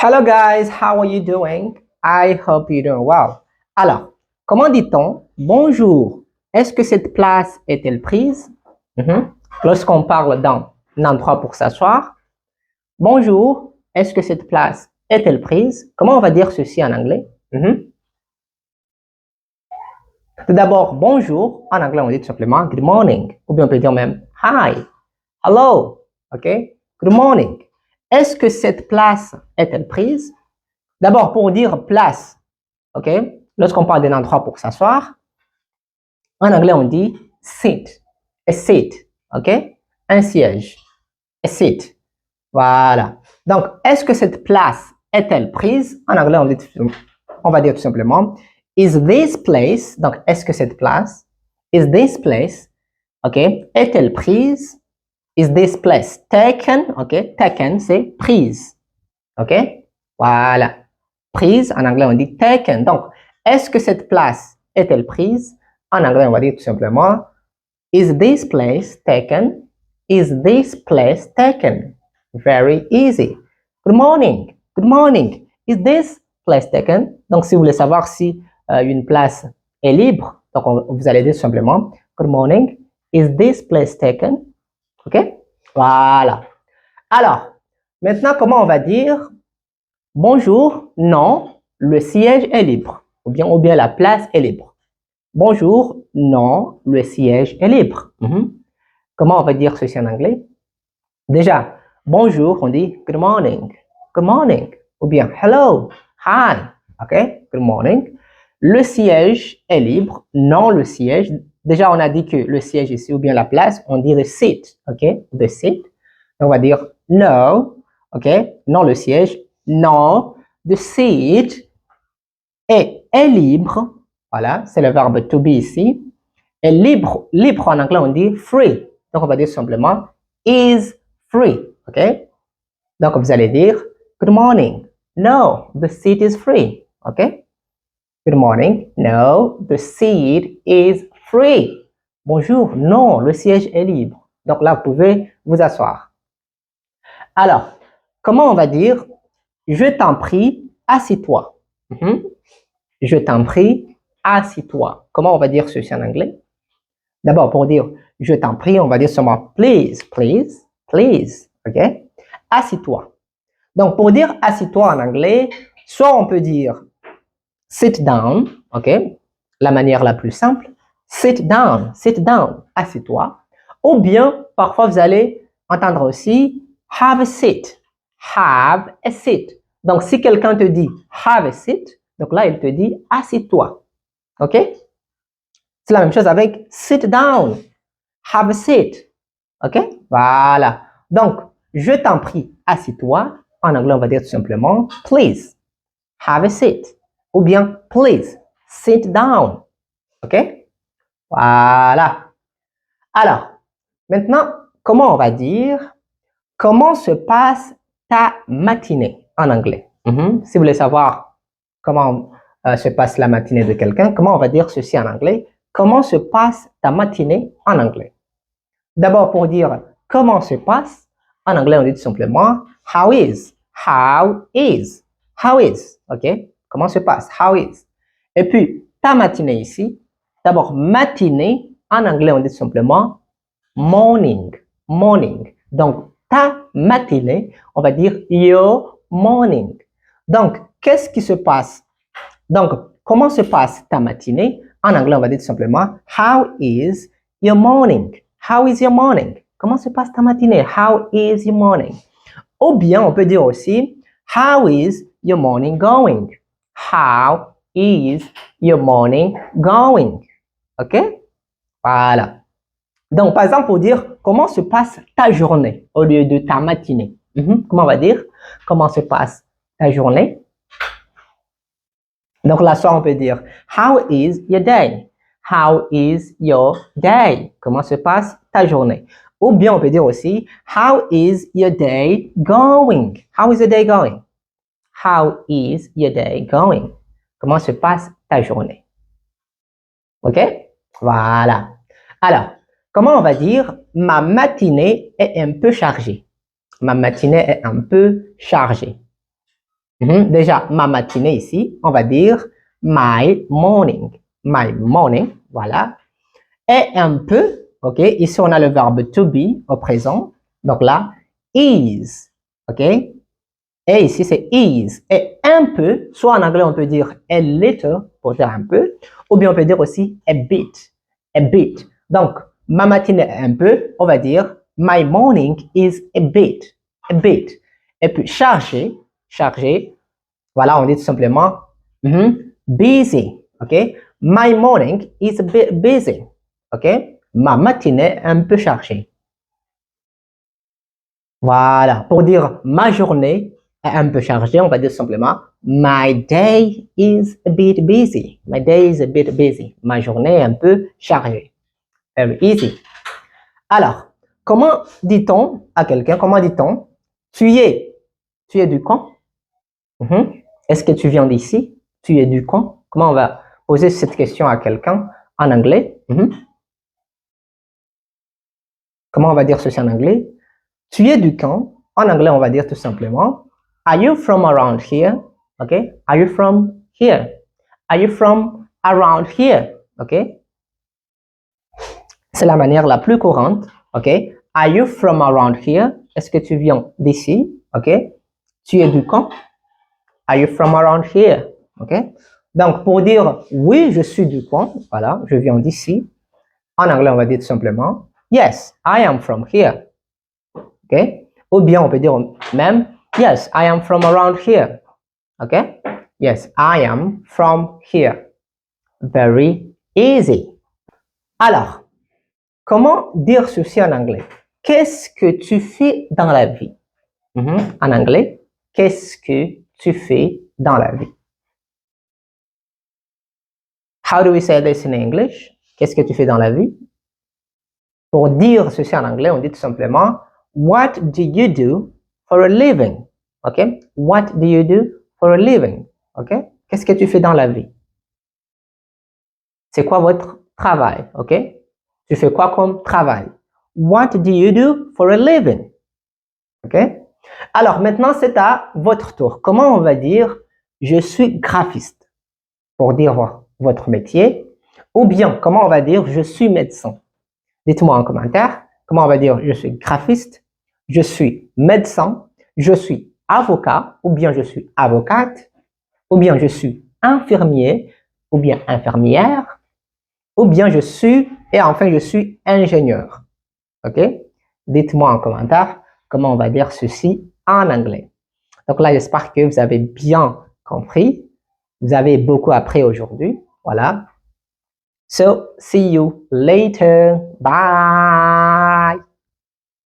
Hello guys, how are you doing? I hope you're doing well. Alors, comment dit-on bonjour? Est-ce que cette place est-elle prise? Lorsqu'on parle d'un endroit pour s'asseoir. Bonjour, est-ce que cette place est-elle prise? Comment on va dire ceci en anglais? Tout d'abord, bonjour. En anglais, on dit tout simplement good morning. Ou bien on peut dire même hi, hello. OK? Good morning. Est-ce que cette place est-elle prise? D'abord, pour dire place, OK? Lorsqu'on parle d'un endroit pour s'asseoir, en anglais, on dit sit. A seat. OK? Un siège. A seat. Voilà. Donc, est-ce que cette place est-elle prise? En anglais, on va dire tout simplement is this place, donc est-ce que cette place, is this place, OK? Est-elle prise? Is this place taken? OK? Taken, c'est prise. OK? Voilà. Prise, en anglais, on dit taken. Donc, est-ce que cette place est-elle prise? En anglais, on va dire tout simplement is this place taken? Is this place taken? Very easy. Good morning. Good morning. Is this place taken? Donc, si vous voulez savoir si une place est libre, donc vous allez dire simplement good morning. Is this place taken? OK? Voilà. Alors, maintenant, comment on va dire bonjour, non, le siège est libre. Ou bien la place est libre. Bonjour, non, le siège est libre. Comment on va dire ceci en anglais? Déjà, bonjour, on dit good morning. Good morning. Ou bien hello, hi. OK? Good morning. Le siège est libre. Non, le siège. Déjà, on a dit que le siège ici, ou bien la place, on dit the seat. OK? The seat. On va dire no. OK? Non, le siège. Non, the seat est libre. Voilà, c'est le verbe to be ici. Est libre. Libre en anglais, on dit free. Donc, on va dire simplement is free. OK? Donc, vous allez dire good morning. No, the seat is free. OK? Good morning. No, the seat is free. Bonjour. Non, le siège est libre. Donc là, vous pouvez vous asseoir. Alors, comment on va dire je t'en prie, assis-toi. Je t'en prie, assis-toi. Comment on va dire ceci en anglais? D'abord, pour dire je t'en prie, on va dire seulement please, please, please. OK? Assis-toi. Donc, pour dire assis-toi en anglais, soit on peut dire sit down, OK? La manière la plus simple, sit down, assis-toi. Ou bien, parfois, vous allez entendre aussi have a seat, have a seat. Donc, si quelqu'un te dit have a seat, donc là, il te dit assis-toi. OK? C'est la même chose avec sit down, have a seat. OK? Voilà. Donc, je t'en prie, assis-toi. En anglais, on va dire tout simplement please, have a seat. Ou bien please, sit down. OK? Voilà. Alors, maintenant, comment on va dire comment se passe ta matinée en anglais? Si vous voulez savoir comment se passe la matinée de quelqu'un, comment on va dire ceci en anglais? Comment se passe ta matinée en anglais? D'abord, pour dire comment se passe, en anglais, on dit tout simplement how is. How is. How is. OK? Comment se passe? How is. Et puis, ta matinée ici, d'abord, matinée, en anglais, on dit tout simplement morning. Morning. Donc, ta matinée, on va dire your morning. Donc, qu'est-ce qui se passe? Donc, comment se passe ta matinée? En anglais, on va dire tout simplement how is your morning? How is your morning? Comment se passe ta matinée? How is your morning? Ou bien, on peut dire aussi how is your morning going? How is your morning going? OK? Voilà. Donc, par exemple, pour dire comment se passe ta journée au lieu de ta matinée. Comment on va dire comment se passe ta journée? Donc là, soit on peut dire how is your day? How is your day? Comment se passe ta journée? Ou bien on peut dire aussi how is your day going? How is your day going? How is your day going? Comment se passe ta journée? OK? Voilà. Alors, comment on va dire ma matinée est un peu chargée? Ma matinée est un peu chargée. Déjà, ma matinée ici, on va dire my morning. My morning, voilà. Et un peu, ok? Ici, on a le verbe to be au présent. Donc là, is, ok? Et ici, c'est is. Et un peu, soit en anglais, on peut dire a little pour dire un peu, ou bien on peut dire aussi a bit. A bit. Donc, ma matinée est un peu, on va dire my morning is a bit. A bit. Et puis, chargé, chargé, voilà, on dit tout simplement busy. OK? My morning is a bit busy. OK? Ma matinée est un peu chargée. Voilà. Pour dire ma journée est un peu chargée, on va dire simplement my day is a bit busy. My day is a bit busy. Ma journée est un peu chargée. Very easy. Alors, comment dit-on à quelqu'un, comment dit-on tu es du camp? Est-ce que tu viens d'ici? Tu es du camp? Comment on va poser cette question à quelqu'un en anglais? Comment on va dire ceci en anglais? Tu es du camp? En anglais, on va dire tout simplement Are you from around here? OK? Are you from here? Are you from around here? OK? C'est la manière la plus courante. OK? Are you from around here? Est-ce que tu viens d'ici? OK? Tu es du camp? Are you from around here? OK? Donc, pour dire oui, je suis du coin, voilà, je viens d'ici. En anglais, on va dire tout simplement Yes, I am from here. OK? Ou bien on peut dire même Yes, I am from around here. OK? Yes, I am from here. Very easy. Alors, comment dire ceci en anglais? Qu'est-ce que tu fais dans la vie? En anglais, qu'est-ce que tu fais dans la vie? How do we say this in English? Qu'est-ce que tu fais dans la vie? Pour dire ceci en anglais, on dit tout simplement What do you do for a living? OK? What do you do for a living? OK? Qu'est-ce que tu fais dans la vie? C'est quoi votre travail? OK? Tu fais quoi comme travail? What do you do for a living? OK? Alors maintenant, c'est à votre tour. Comment on va dire je suis graphiste pour dire votre métier? Ou bien, comment on va dire je suis médecin? Dites-moi en commentaire comment on va dire je suis graphiste, je suis médecin, je suis avocat, ou bien je suis avocate, ou bien je suis infirmier, ou bien infirmière, ou bien je suis, et enfin je suis ingénieur. OK? Dites-moi en commentaire comment on va dire ceci en anglais. Donc là, j'espère que vous avez bien compris. Vous avez beaucoup appris aujourd'hui. Voilà. So, see you later. Bye.